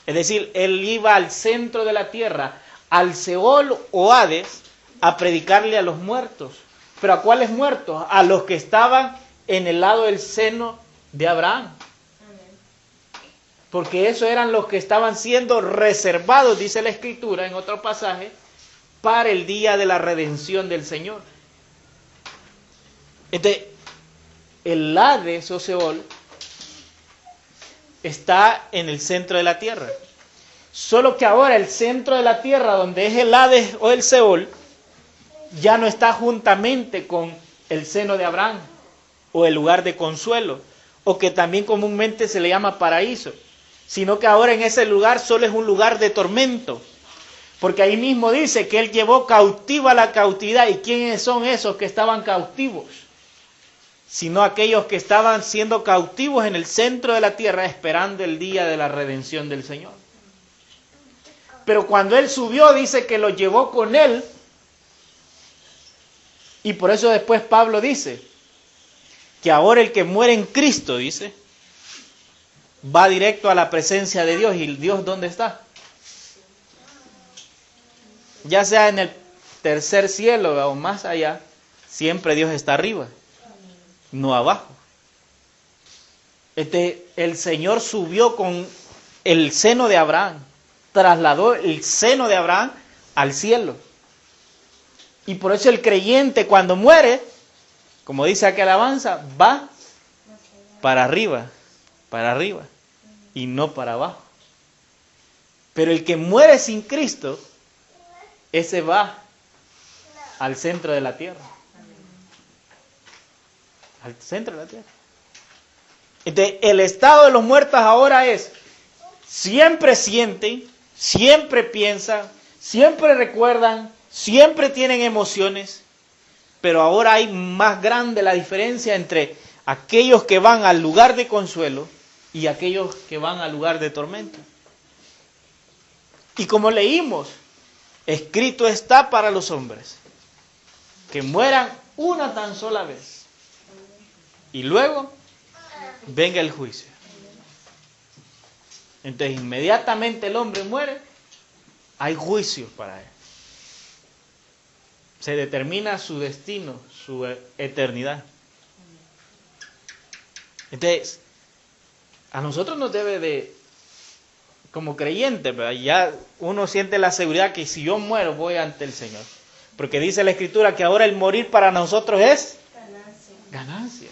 Es decir, él iba al centro de la tierra, al Seol o Hades, a predicarle a los muertos. ¿Pero a cuáles muertos? A los que estaban en el lado del seno de Abraham. Porque esos eran los que estaban siendo reservados, dice la Escritura en otro pasaje, para el día de la redención del Señor. Entonces, el Hades o Seol está en el centro de la tierra. Solo que ahora el centro de la tierra, donde es el Hades o el Seol, ya no está juntamente con el seno de Abraham, o el lugar de consuelo, o que también comúnmente se le llama paraíso, sino que ahora en ese lugar solo es un lugar de tormento, porque ahí mismo dice que Él llevó cautiva la cautividad. ¿Y quiénes son esos que estaban cautivos? Sino aquellos que estaban siendo cautivos en el centro de la tierra, esperando el día de la redención del Señor. Pero cuando Él subió, dice que los llevó con Él, y por eso después Pablo dice que ahora el que muere en Cristo, dice, va directo a la presencia de Dios. ¿Y Dios dónde está? Ya sea en el tercer cielo o más allá, siempre Dios está arriba, no abajo. El Señor subió con el seno de Abraham, trasladó el seno de Abraham al cielo. Y por eso el creyente cuando muere, como dice aquella alabanza, va para arriba, y no para abajo. Pero el que muere sin Cristo, ese va al centro de la tierra. Al centro de la tierra. Entonces, el estado de los muertos ahora es, siempre sienten, siempre piensan, siempre recuerdan, siempre tienen emociones, pero ahora hay más grande la diferencia entre aquellos que van al lugar de consuelo y aquellos que van al lugar de tormento. Y como leímos, escrito está para los hombres que mueran una tan sola vez y luego venga el juicio. Entonces inmediatamente el hombre muere, hay juicio para él. Se determina su destino, su eternidad. Entonces, a nosotros nos debe de, como creyentes, ya uno siente la seguridad que si yo muero voy ante el Señor. Porque dice la Escritura que ahora el morir para nosotros es ganancias.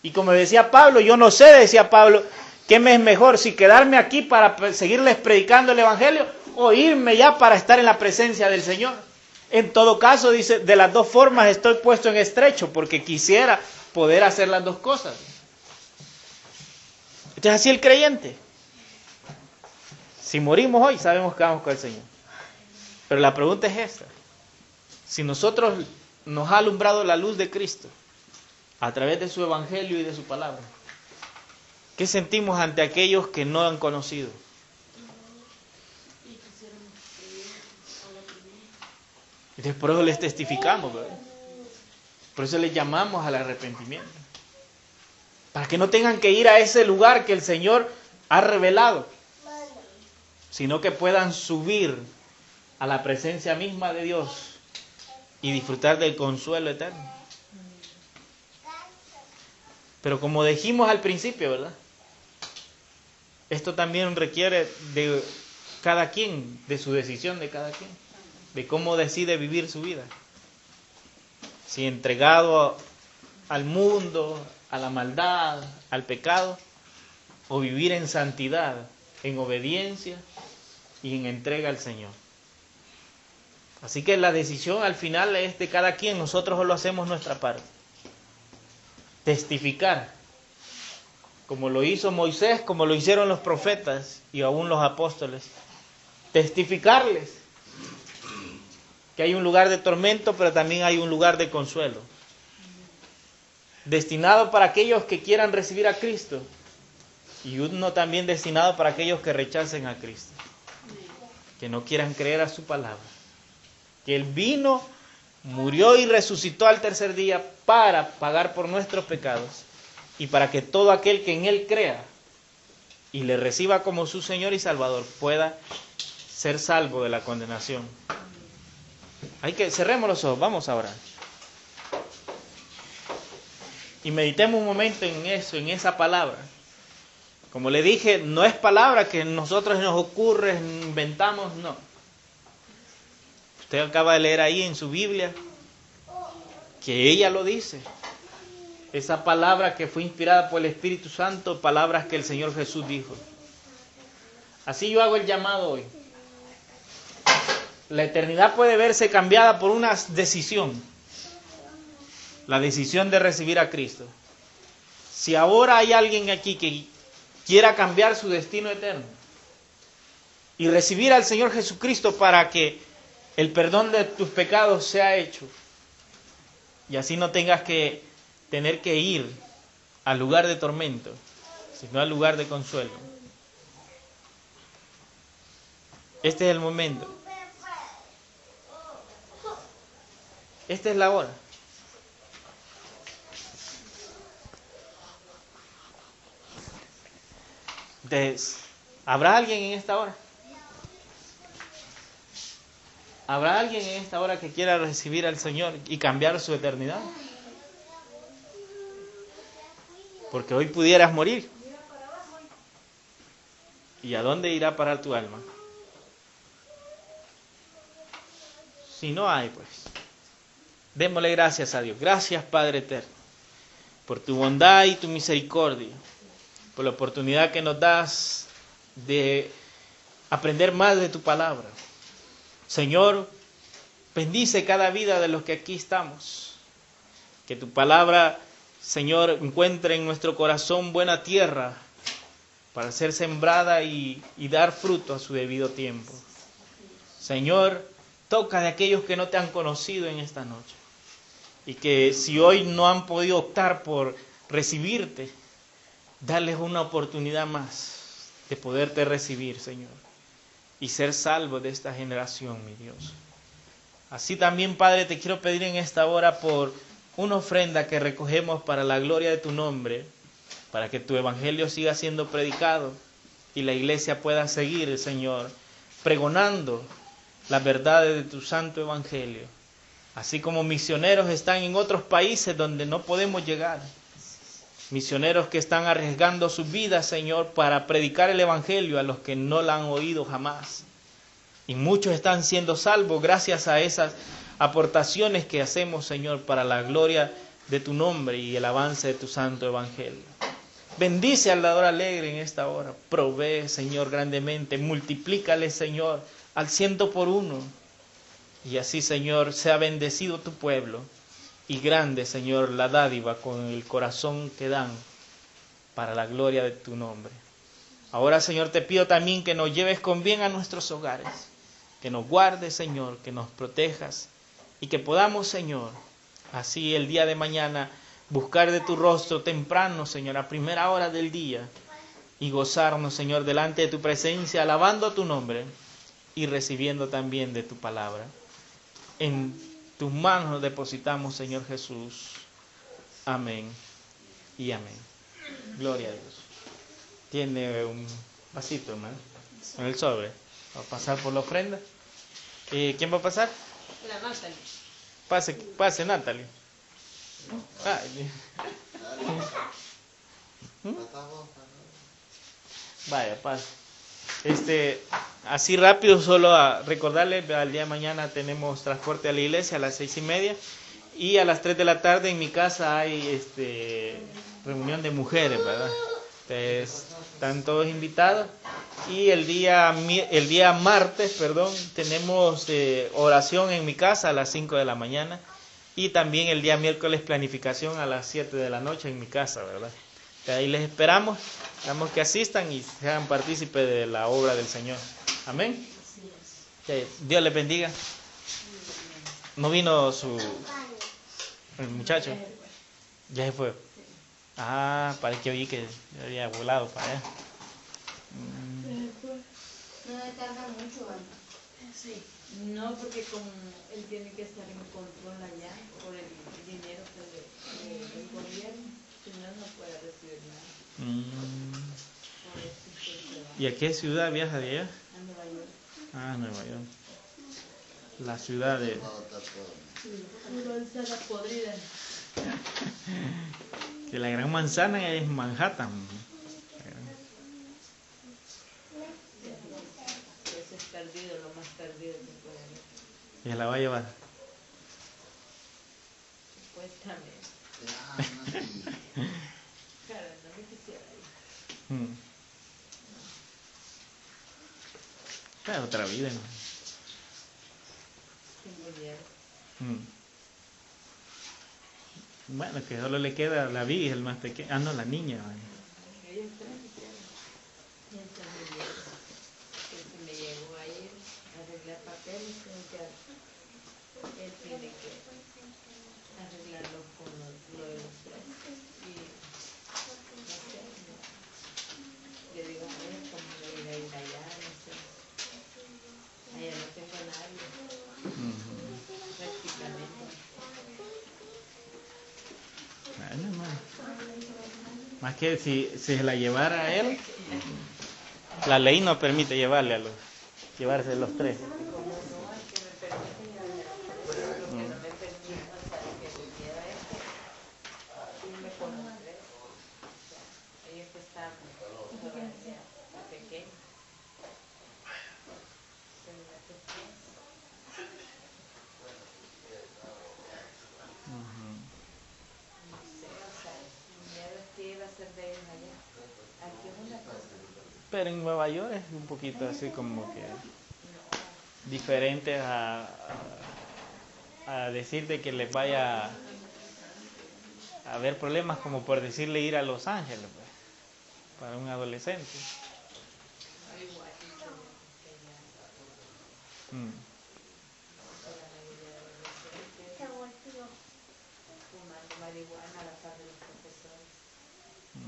Y como decía Pablo, yo no sé, decía Pablo, ¿qué me es mejor? Si quedarme aquí para seguirles predicando el Evangelio o irme ya para estar en la presencia del Señor. En todo caso, dice, de las dos formas estoy puesto en estrecho porque quisiera poder hacer las dos cosas. Entonces así el creyente. Si morimos hoy, sabemos que vamos con el Señor. Pero la pregunta es esta. Si nosotros nos ha alumbrado la luz de Cristo a través de su Evangelio y de su palabra, ¿qué sentimos ante aquellos que no han conocido? Entonces por eso les testificamos, ¿verdad? Por eso les llamamos al arrepentimiento. Para que no tengan que ir a ese lugar que el Señor ha revelado, sino que puedan subir a la presencia misma de Dios y disfrutar del consuelo eterno. Pero como dijimos al principio, ¿verdad? Esto también requiere de cada quien, de su decisión de cada quien, de cómo decide vivir su vida. Si entregado al mundo, a la maldad, al pecado, o vivir en santidad, en obediencia y en entrega al Señor. Así que la decisión al final es de cada quien. Nosotros solo hacemos nuestra parte. Testificar, como lo hizo Moisés, como lo hicieron los profetas y aún los apóstoles. Testificarles que hay un lugar de tormento, pero también hay un lugar de consuelo, destinado para aquellos que quieran recibir a Cristo, y uno también destinado para aquellos que rechacen a Cristo, que no quieran creer a su palabra, que Él vino, murió y resucitó al tercer día para pagar por nuestros pecados y para que todo aquel que en Él crea y le reciba como su Señor y Salvador pueda ser salvo de la condenación. Cerremos los ojos, vamos a orar. Y meditemos un momento en eso, en esa palabra. Como le dije, no es palabra que nosotros nos ocurre, inventamos, no. Usted acaba de leer ahí en su Biblia que ella lo dice. Esa palabra que fue inspirada por el Espíritu Santo, palabras que el Señor Jesús dijo. Así yo hago el llamado hoy. La eternidad puede verse cambiada por una decisión. La decisión de recibir a Cristo. Si ahora hay alguien aquí que quiera cambiar su destino eterno y recibir al Señor Jesucristo para que el perdón de tus pecados sea hecho y así no tengas que tener que ir al lugar de tormento, sino al lugar de consuelo. Este es el momento. Esta es la hora. Entonces, ¿habrá alguien en esta hora? ¿Habrá alguien en esta hora que quiera recibir al Señor y cambiar su eternidad? Porque hoy pudieras morir. ¿Y a dónde irá a parar tu alma? Si no hay, pues, démosle gracias a Dios. Gracias, Padre eterno, por tu bondad y tu misericordia, por la oportunidad que nos das de aprender más de tu palabra. Señor, bendice cada vida de los que aquí estamos. Que tu palabra, Señor, encuentre en nuestro corazón buena tierra para ser sembrada y dar fruto a su debido tiempo. Señor, toca de aquellos que no te han conocido en esta noche. Y que si hoy no han podido optar por recibirte, darles una oportunidad más de poderte recibir, Señor, y ser salvos de esta generación, mi Dios. Así también, Padre, te quiero pedir en esta hora por una ofrenda que recogemos para la gloria de tu nombre, para que tu evangelio siga siendo predicado y la iglesia pueda seguir, Señor, pregonando las verdades de tu santo evangelio. Así como misioneros están en otros países donde no podemos llegar. Misioneros que están arriesgando sus vidas, Señor, para predicar el evangelio a los que no la han oído jamás. Y muchos están siendo salvos gracias a esas aportaciones que hacemos, Señor, para la gloria de tu nombre y el avance de tu santo evangelio. Bendice al dador alegre en esta hora. Provee, Señor, grandemente. Multiplícale, Señor, al 100 por 1. Y así, Señor, sea bendecido tu pueblo. Y grande, Señor, la dádiva con el corazón que dan para la gloria de tu nombre. Ahora, Señor, te pido también que nos lleves con bien a nuestros hogares. Que nos guardes, Señor, que nos protejas. Y que podamos, Señor, así el día de mañana buscar de tu rostro temprano, Señor, a primera hora del día. Y gozarnos, Señor, delante de tu presencia, alabando tu nombre y recibiendo también de tu palabra. En tus manos depositamos, Señor Jesús. Amén y amén. Gloria a Dios. Tiene un vasito, hermano, en el sobre. Va a pasar por la ofrenda. ¿Quién va a pasar? La Natalie. Pase, Natalie. Vaya, pase. Así rápido, solo a recordarle, al día de mañana tenemos transporte a la iglesia a las 6:30 y a las 3 de la tarde en mi casa hay reunión de mujeres, ¿verdad? Entonces, están todos invitados y el día martes, tenemos oración en mi casa a las 5 de la mañana y también el día miércoles planificación a las 7 de la noche en mi casa, ¿verdad? Ahí les esperamos que asistan y sean partícipes de la obra del Señor. Amén. Dios les bendiga. ¿No vino el muchacho? Ya se fue. Parece que oí que había volado para allá. No le tarda mucho, ¿verdad? Sí. No, porque como él tiene que estar en control allá por el dinero del gobierno, si no, no puede recibir nada. ¿Y a qué ciudad viaja de allá? A Nueva York. Nueva York. La ciudad de... Una manzana podrida. Que la gran manzana es Manhattan. Eso es perdido, lo más perdido que puede haber. ¿Y se la va a llevar? Supuestamente. Claro, no me quisiera ir. Es otra vida, ¿no? Bueno, que solo le queda la Vicky, el más pequeño. Ah, no, la niña. Ellos tres se quedan. Y entonces que se me llegó a ir a arreglar papeles, él tiene que arreglarlo con lo de los tres. Y no sé, le digo a ver cómo le irá a ir allá, no sé. Allá no tengo a nadie, prácticamente. Bueno, más que si se la llevara a él, la ley no permite llevarse los tres. Como no, es que me permite llevarme a los tres, lo que no me permite, o sea, lo que me lleva es que irme con los tres. O sea, ellos que están todavía pequeños. No sé, o sea, mi miedo es que iba a ser de ellos allá. Aquí es una cosa. Pero en Nueva York es un poquito así como que diferente a decirte que les vaya a haber problemas como por decirle ir a Los Ángeles, pues, para un adolescente. No igual, que ya la mayoría de adolescentes fumando marihuana a la par de los profesores. Y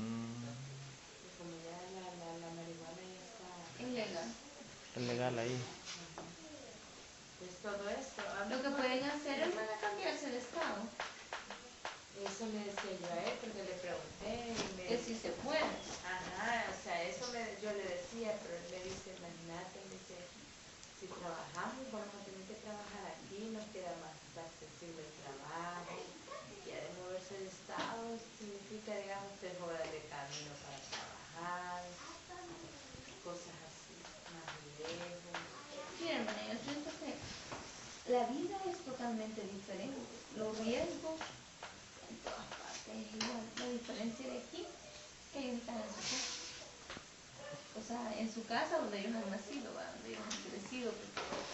como ya la marihuana ya está Ilegal. Es legal ahí. pues todo esto. Lo que pueden hacer es van a cambiarse de estado. Eso le decía yo a él porque le pregunté y me Que si se puede. ajá, o sea, eso yo le decía, pero él me dice, imagínate, me dice, si trabajamos, vamos a tener que trabajar aquí, nos queda más accesible el trabajo, ya de moverse de estado significa, digamos, 3 horas de camino para trabajar, cosas así, más lejos. Miren, hermana, yo siento que la vida es totalmente diferente. Los riesgos en todas partes es igual. La diferencia de aquí es que ellos están en su casa. O sea, en su casa donde ellos han nacido, ¿va? Donde ellos han crecido.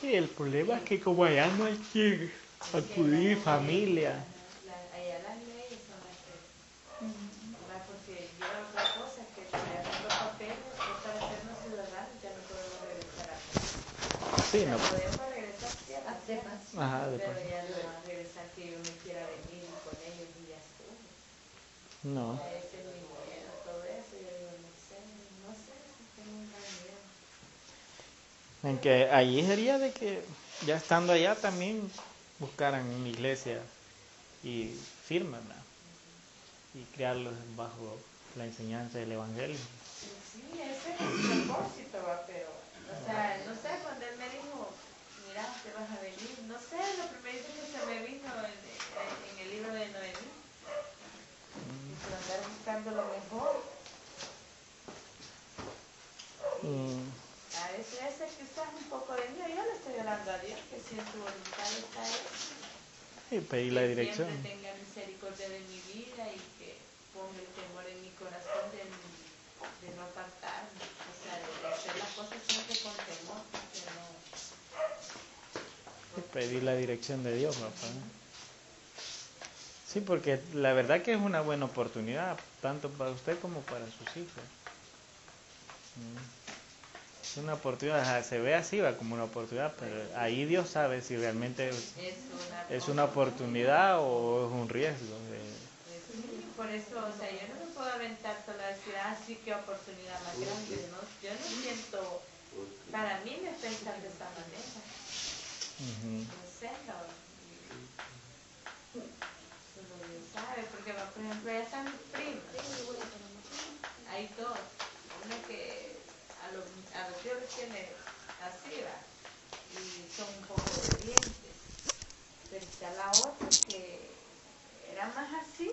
Sí, el problema es que como allá no hay quien acudir, familia. Allá las leyes son las que, ¿verdad? Porque yo otra cosa que los papeles es para hacernos ciudadanos, ya no podemos regresar a Sí, o sea, no. podemos regresar A cepas. Ajá, pero después. ya no va a regresar que yo me quiera venir con ellos y ya estuvo. No. Ese es mi miedo, todo eso, yo digo, no sé, tengo un gran miedo. En que allí sería de que ya estando allá también buscaran una iglesia y firman, ¿no? Y crearlos bajo la enseñanza del Evangelio. Sí, ese es el propósito, va, pero, o sea, no sé, cuando él me dijo, mira, te vas a venir, no sé, lo primerito que se me vino en el libro de Noemí, y por andar buscando lo mejor. A veces quizás un poco de mí, yo le estoy orando a Dios, que si en su voluntad está eso. Y pedir la Que dirección. siempre tenga misericordia de mi vida y que ponga el temor en mi corazón de no apartarme, o sea, de hacer las cosas siempre con temor, que no. Y pedir la dirección de Dios, papá. Sí, porque la verdad que es una buena oportunidad, tanto para usted como para sus hijos. Es una oportunidad, se ve así, va como una oportunidad, pero ahí Dios sabe si realmente es una oportunidad o es un riesgo. Sí, por eso, o sea, yo no me puedo aventar solo a decir, sí, qué oportunidad más grande, ¿no? Yo no siento, para mí me pensar de esa manera. No sé, no. Solo Dios sabe, porque, por ejemplo, ya están mis primas. Hay dos. Una que a los Dios les tiene así, va, y son un poco obedientes. Pero está la otra que era más así.